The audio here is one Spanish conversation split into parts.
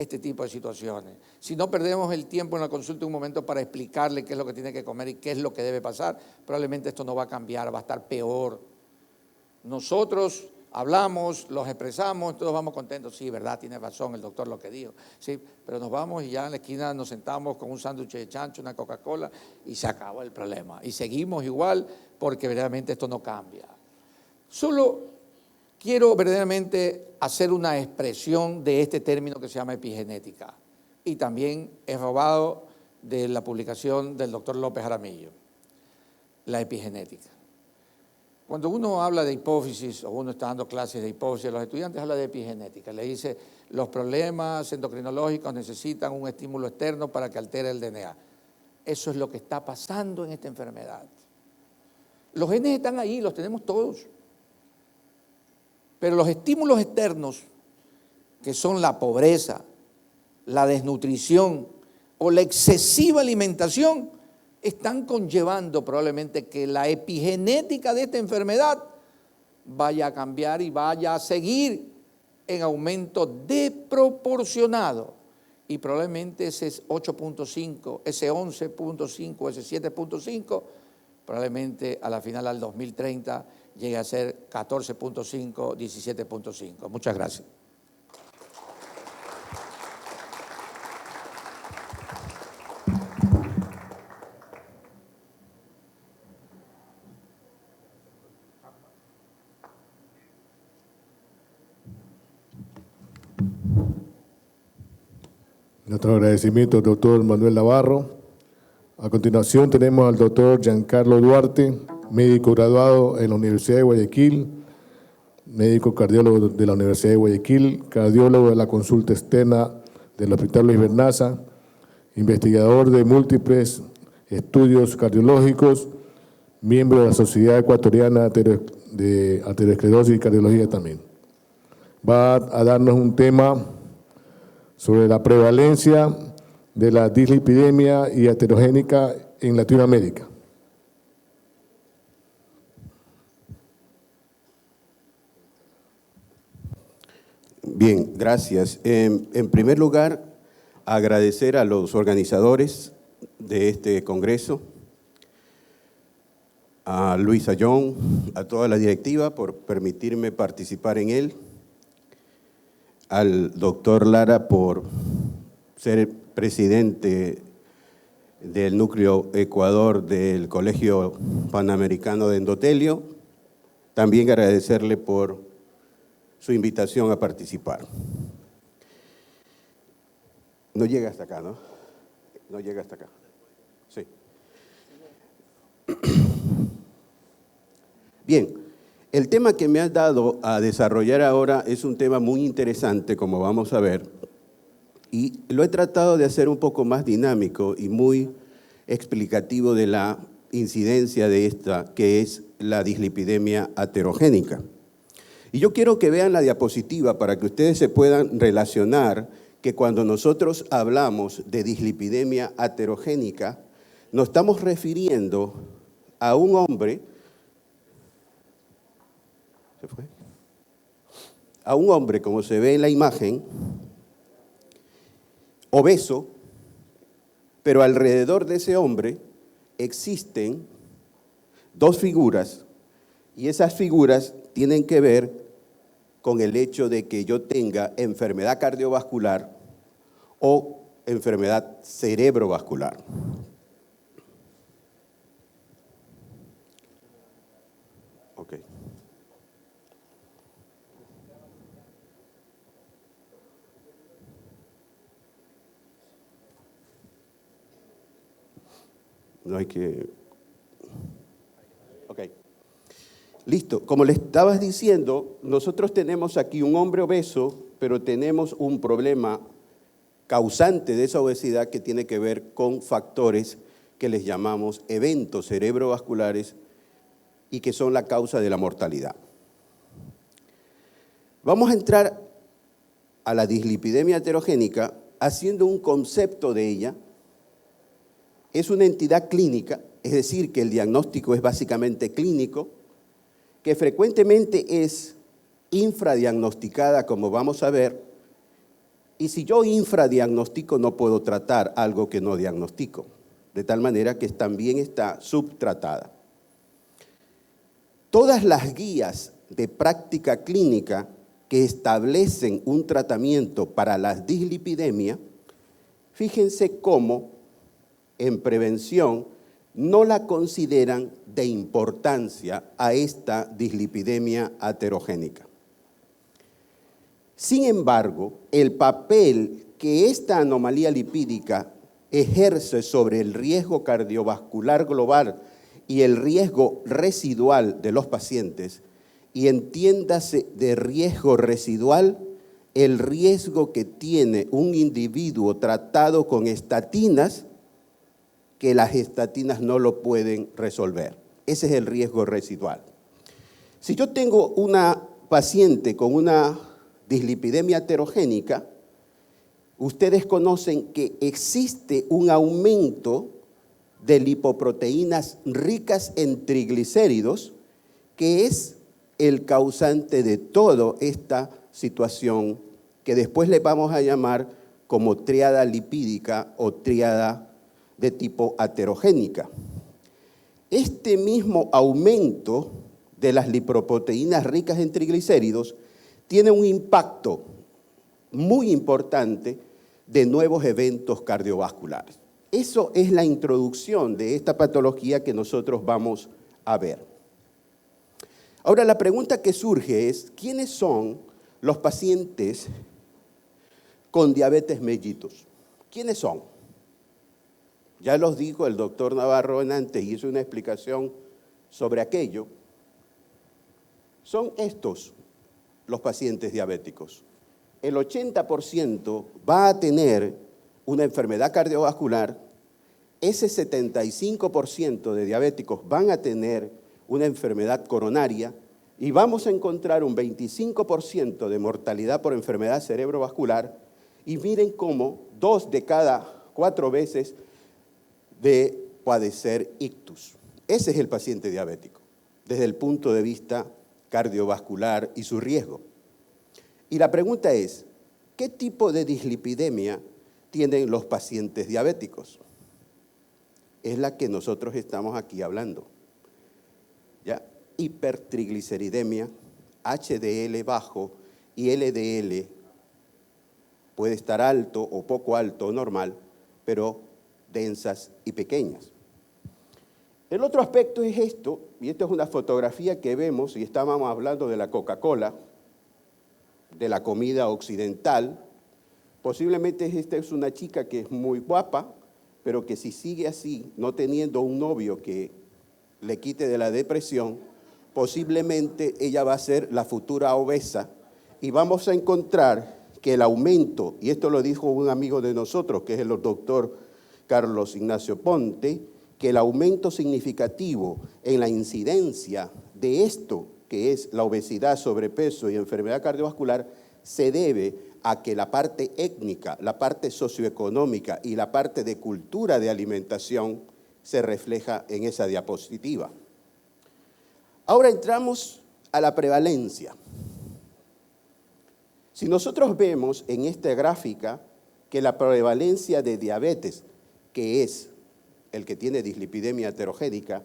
este tipo de situaciones. Si no perdemos el tiempo en la consulta un momento para explicarle qué es lo que tiene que comer y qué es lo que debe pasar, probablemente esto no va a cambiar, va a estar peor. Nosotros hablamos, los expresamos, todos vamos contentos. Sí, verdad, tiene razón el doctor lo que dijo. Sí, pero nos vamos y ya en la esquina nos sentamos con un sándwich de chancho, una Coca-Cola y se acabó el problema. Y seguimos igual porque verdaderamente esto no cambia. Solo quiero verdaderamente hacer una expresión de este término que se llama epigenética. Y también he robado de la publicación del doctor López Jaramillo, la epigenética. Cuando uno habla de hipófisis, o uno está dando clases de hipófisis, los estudiantes hablan de epigenética. Le dice, los problemas endocrinológicos necesitan un estímulo externo para que altere el DNA. Eso es lo que está pasando en esta enfermedad. Los genes están ahí, los tenemos todos. Pero los estímulos externos, que son la pobreza, la desnutrición o la excesiva alimentación, están conllevando probablemente que la epigenética de esta enfermedad vaya a cambiar y vaya a seguir en aumento desproporcionado. Y probablemente ese 8.5, ese 11.5, ese 7.5, probablemente a la final al 2030 llegue a ser 14.5, 17.5. Muchas gracias. Nuestro agradecimiento al doctor Manuel Navarro. A continuación tenemos al doctor Giancarlo Duarte, médico graduado en la Universidad de Guayaquil, médico cardiólogo de la Universidad de Guayaquil, cardiólogo de la consulta externa del Hospital Luis Bernaza, investigador de múltiples estudios cardiológicos, miembro de la Sociedad Ecuatoriana de Aterosclerosis y Cardiología también. Va a darnos un tema sobre la prevalencia de la dislipidemia y aterogénica en Latinoamérica. Bien, gracias. En primer lugar, agradecer a los organizadores de este congreso, a Luis Ayón, a toda la directiva por permitirme participar en él, al doctor Lara por ser presidente del Núcleo Ecuador del Colegio Panamericano de Endotelio, también agradecerle por su invitación a participar. No llega hasta acá, ¿no? No llega hasta acá. Sí. Bien. El tema que me has dado a desarrollar ahora es un tema muy interesante, como vamos a ver, y lo he tratado de hacer un poco más dinámico y muy explicativo de la incidencia de esta, que es la dislipidemia aterogénica. Y yo quiero que vean la diapositiva para que ustedes se puedan relacionar que cuando nosotros hablamos de dislipidemia aterogénica, nos estamos refiriendo a un hombre, ¿se fue? A un hombre, como se ve en la imagen, obeso, pero alrededor de ese hombre existen dos figuras, y esas figuras tienen que ver con el hecho de que yo tenga enfermedad cardiovascular o enfermedad cerebrovascular. Ok. No hay que... Ok. Listo. Como le estabas diciendo, nosotros tenemos aquí un hombre obeso, pero tenemos un problema causante de esa obesidad que tiene que ver con factores que les llamamos eventos cerebrovasculares y que son la causa de la mortalidad. Vamos a entrar a la dislipidemia aterogénica haciendo un concepto de ella. Es una entidad clínica, es decir, que el diagnóstico es básicamente clínico, que frecuentemente es infradiagnosticada, como vamos a ver, Y si yo infradiagnostico, no puedo tratar algo que no diagnostico, de tal manera que también está subtratada. Todas las guías de práctica clínica que establecen un tratamiento para la dislipidemia, fíjense cómo en prevención no la consideran de importancia a esta dislipidemia aterogénica. Sin embargo, el papel que esta anomalía lipídica ejerce sobre el riesgo cardiovascular global y el riesgo residual de los pacientes, y entiéndase de riesgo residual el riesgo que tiene un individuo tratado con estatinas, que las estatinas no lo pueden resolver. Ese es el riesgo residual. Si yo tengo una paciente con una dislipidemia aterogénica, ustedes conocen que existe un aumento de lipoproteínas ricas en triglicéridos, que es el causante de toda esta situación que después le vamos a llamar como tríada lipídica o tríada de tipo aterogénica. Este mismo aumento de las lipoproteínas ricas en triglicéridos tiene un impacto muy importante de nuevos eventos cardiovasculares. Eso es la introducción de esta patología que nosotros vamos a ver. Ahora, la pregunta que surge es, ¿quiénes son los pacientes con diabetes mellitus? ¿Quiénes son? Ya los dijo el doctor Navarro antes, hizo una explicación sobre aquello. Son estos los pacientes diabéticos. El 80% va a tener una enfermedad cardiovascular, ese 75% de diabéticos van a tener una enfermedad coronaria y vamos a encontrar un 25% de mortalidad por enfermedad cerebrovascular, y miren cómo 2 de cada 4 veces de padecer ictus. Ese es el paciente diabético, desde el punto de vista cardiovascular y su riesgo. Y la pregunta es, ¿qué tipo de dislipidemia tienen los pacientes diabéticos? Es la que nosotros estamos aquí hablando. ¿Ya? Hipertrigliceridemia, HDL bajo y LDL puede estar alto o poco alto o normal, pero densas y pequeñas. El otro aspecto es esto, y esta es una fotografía que vemos, y estábamos hablando de la Coca-Cola, de la comida occidental. Posiblemente esta es una chica que es muy guapa, pero que si sigue así, no teniendo un novio que le quite de la depresión, posiblemente ella va a ser la futura obesa, y vamos a encontrar que el aumento, y esto lo dijo un amigo de nosotros, que es el doctor Carlos Ignacio Ponte, que el aumento significativo en la incidencia de esto, que es la obesidad, sobrepeso y enfermedad cardiovascular, se debe a que la parte étnica, la parte socioeconómica y la parte de cultura de alimentación se refleja en esa diapositiva. Ahora entramos a la prevalencia. Si nosotros vemos en esta gráfica que la prevalencia de diabetes, que es el que tiene dislipidemia aterogénica,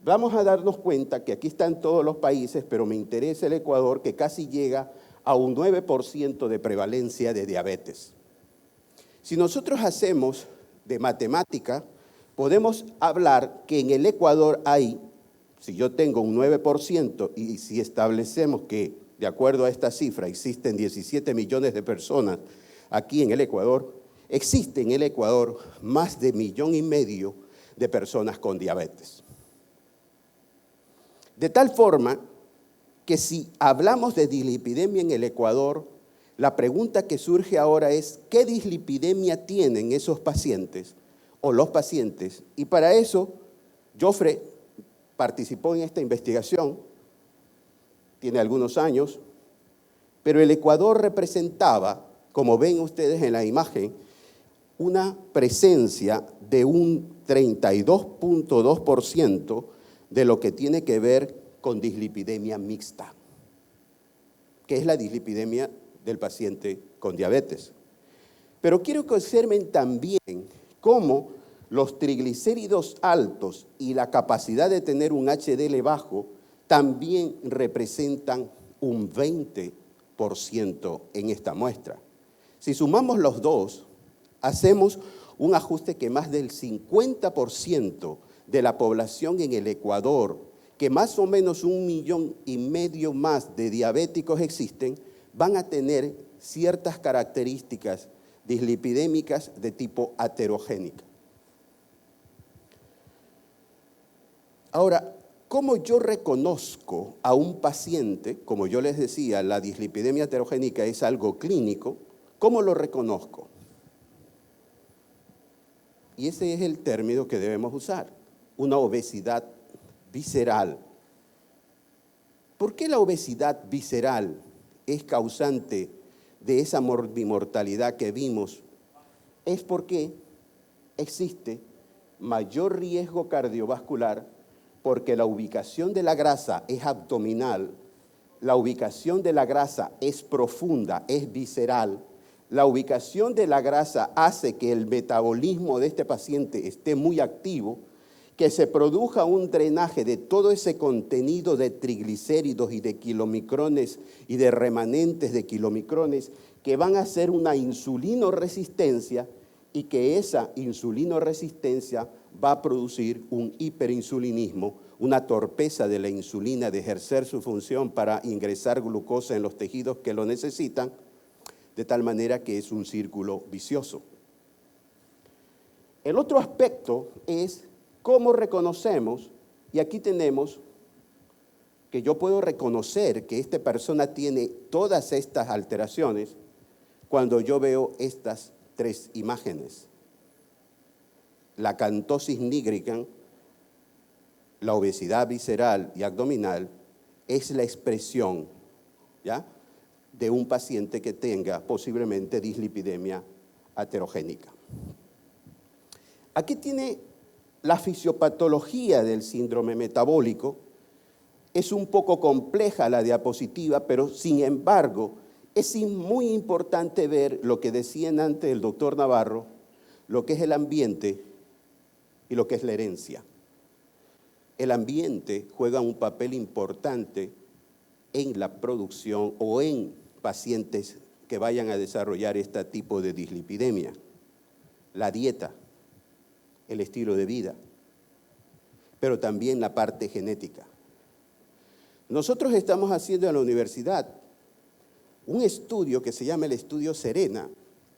vamos a darnos cuenta que aquí están todos los países, pero me interesa el Ecuador, que casi llega a un 9% de prevalencia de diabetes. Si nosotros hacemos de matemática, podemos hablar que en el Ecuador hay, si yo tengo un 9%, y si establecemos que, de acuerdo a esta cifra, existen 17 millones de personas aquí en el Ecuador, existe en el Ecuador más de 1,5 millones de personas con diabetes. De tal forma que si hablamos de dislipidemia en el Ecuador, la pregunta que surge ahora es, ¿qué dislipidemia tienen esos pacientes o los pacientes? Y para eso, Joffre participó en esta investigación, tiene algunos años, pero el Ecuador representaba, como ven ustedes en la imagen, una presencia de un 32.2% de lo que tiene que ver con dislipidemia mixta, que es la dislipidemia del paciente con diabetes. Pero quiero que observen también cómo los triglicéridos altos y la capacidad de tener un HDL bajo también representan un 20% en esta muestra. Si sumamos los dos, hacemos un ajuste que más del 50% de la población en el Ecuador, que más o menos 1,5 millones más de diabéticos existen, van a tener ciertas características dislipidémicas de tipo aterogénica. Ahora, ¿cómo yo reconozco a un paciente? Como yo les decía, la dislipidemia aterogénica es algo clínico. ¿Cómo lo reconozco? Y ese es el término que debemos usar, una obesidad visceral. ¿Por qué la obesidad visceral es causante de esa morbimortalidad que vimos? Es porque existe mayor riesgo cardiovascular, porque la ubicación de la grasa es abdominal, la ubicación de la grasa es profunda, es visceral. La ubicación de la grasa hace que el metabolismo de este paciente esté muy activo, que se produzca un drenaje de todo ese contenido de triglicéridos y de kilomicrones y de remanentes de kilomicrones que van a hacer una insulinoresistencia y que esa insulinoresistencia va a producir un hiperinsulinismo, una torpeza de la insulina de ejercer su función para ingresar glucosa en los tejidos que lo necesitan, de tal manera que es un círculo vicioso. El otro aspecto es cómo reconocemos, y aquí tenemos que yo puedo reconocer que esta persona tiene todas estas alteraciones cuando yo veo estas tres imágenes. La acantosis nigricans, la obesidad visceral y abdominal, es la expresión, ¿ya?, de un paciente que tenga posiblemente dislipidemia aterogénica. Aquí tiene la fisiopatología del síndrome metabólico. Es un poco compleja la diapositiva, pero sin embargo es muy importante ver lo que decían antes el doctor Navarro, lo que es el ambiente y lo que es la herencia. El ambiente juega un papel importante en la producción o en pacientes que vayan a desarrollar este tipo de dislipidemia. La dieta, el estilo de vida, pero también la parte genética. Nosotros estamos haciendo en la universidad un estudio que se llama el estudio Serena,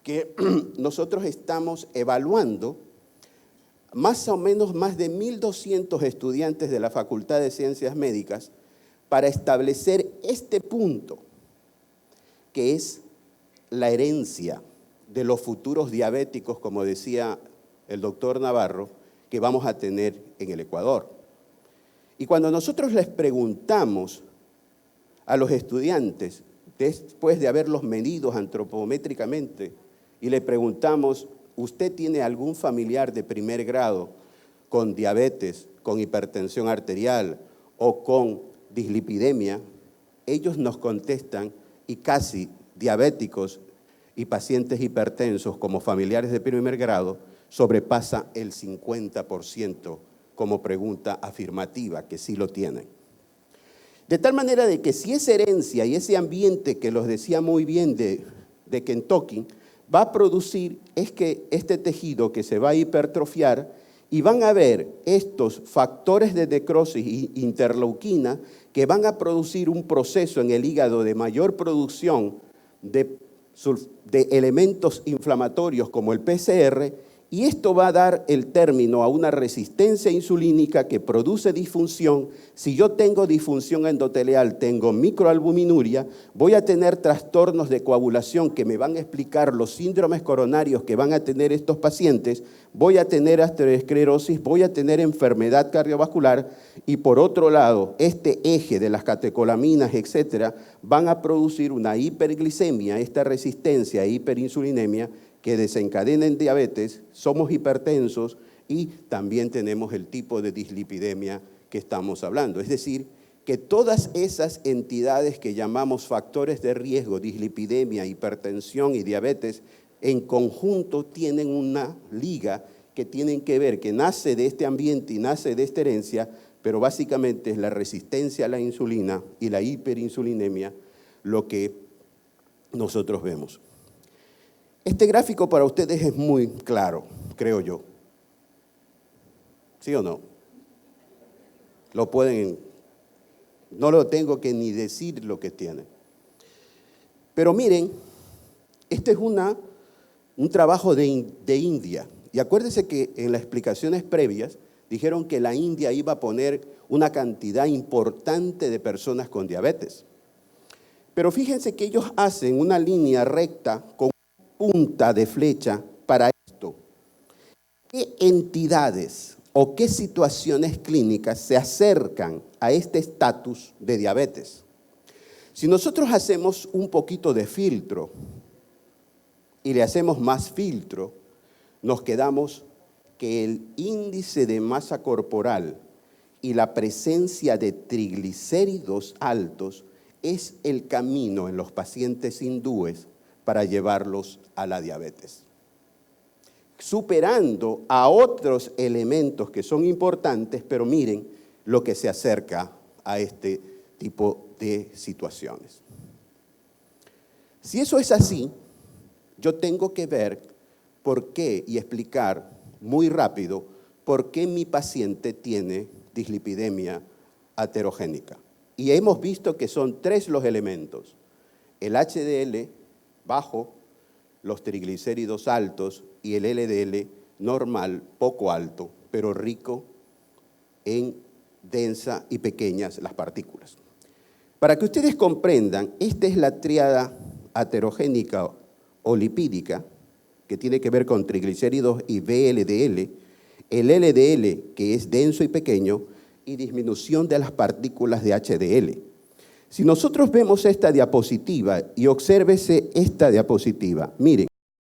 que nosotros estamos evaluando más o menos más de 1,200 estudiantes de la Facultad de Ciencias Médicas para establecer este punto, que es la herencia de los futuros diabéticos, como decía el doctor Navarro, que vamos a tener en el Ecuador. Y cuando nosotros les preguntamos a los estudiantes, después de haberlos medido antropométricamente, y le preguntamos, ¿usted tiene algún familiar de primer grado con diabetes, con hipertensión arterial o con dislipidemia? Ellos nos contestan, y casi diabéticos y pacientes hipertensos como familiares de primer grado sobrepasa el 50% como pregunta afirmativa, que sí lo tienen. De tal manera de que si esa herencia y ese ambiente que los decía muy bien de Kentucky va a producir es que este tejido que se va a hipertrofiar y van a haber estos factores de necrosis y interleuquina que van a producir un proceso en el hígado de mayor producción de elementos inflamatorios como el PCR, y esto va a dar el término a una resistencia insulínica que produce disfunción. Si yo tengo disfunción endotelial, tengo microalbuminuria, voy a tener trastornos de coagulación que me van a explicar los síndromes coronarios que van a tener estos pacientes, voy a tener aterosclerosis, voy a tener enfermedad cardiovascular, y por otro lado, este eje de las catecolaminas, etcétera, van a producir una hiperglicemia, esta resistencia a hiperinsulinemia, que desencadena en diabetes, somos hipertensos y también tenemos el tipo de dislipidemia que estamos hablando. Es decir, que todas esas entidades que llamamos factores de riesgo, dislipidemia, hipertensión y diabetes, en conjunto tienen una liga que tienen que ver, que nace de este ambiente y nace de esta herencia, pero básicamente es la resistencia a la insulina y la hiperinsulinemia lo que nosotros vemos. Este gráfico para ustedes es muy claro, creo yo. ¿Sí o no? Lo pueden, no lo tengo que ni decir lo que tiene. Pero miren, este es un trabajo de India. Y acuérdense que en las explicaciones previas dijeron que la India iba a poner una cantidad importante de personas con diabetes. Pero fíjense que ellos hacen una línea recta con punta de flecha para esto. ¿Qué entidades o qué situaciones clínicas se acercan a este estatus de diabetes? Si nosotros hacemos un poquito de filtro y le hacemos más filtro, nos quedamos que el índice de masa corporal y la presencia de triglicéridos altos es el camino en los pacientes hindúes para llevarlos a la diabetes, superando a otros elementos que son importantes, pero miren lo que se acerca a este tipo de situaciones. Si eso es así, yo tengo que ver por qué y explicar muy rápido por qué mi paciente tiene dislipidemia aterogénica. Y hemos visto que son 3 los elementos: el HDL bajo, los triglicéridos altos y el LDL normal, poco alto, pero rico en densa y pequeñas las partículas. Para que ustedes comprendan, esta es la tríada aterogénica o lipídica, que tiene que ver con triglicéridos y VLDL, el LDL, que es denso y pequeño, y disminución de las partículas de HDL. Si nosotros vemos esta diapositiva y obsérvese esta diapositiva, miren,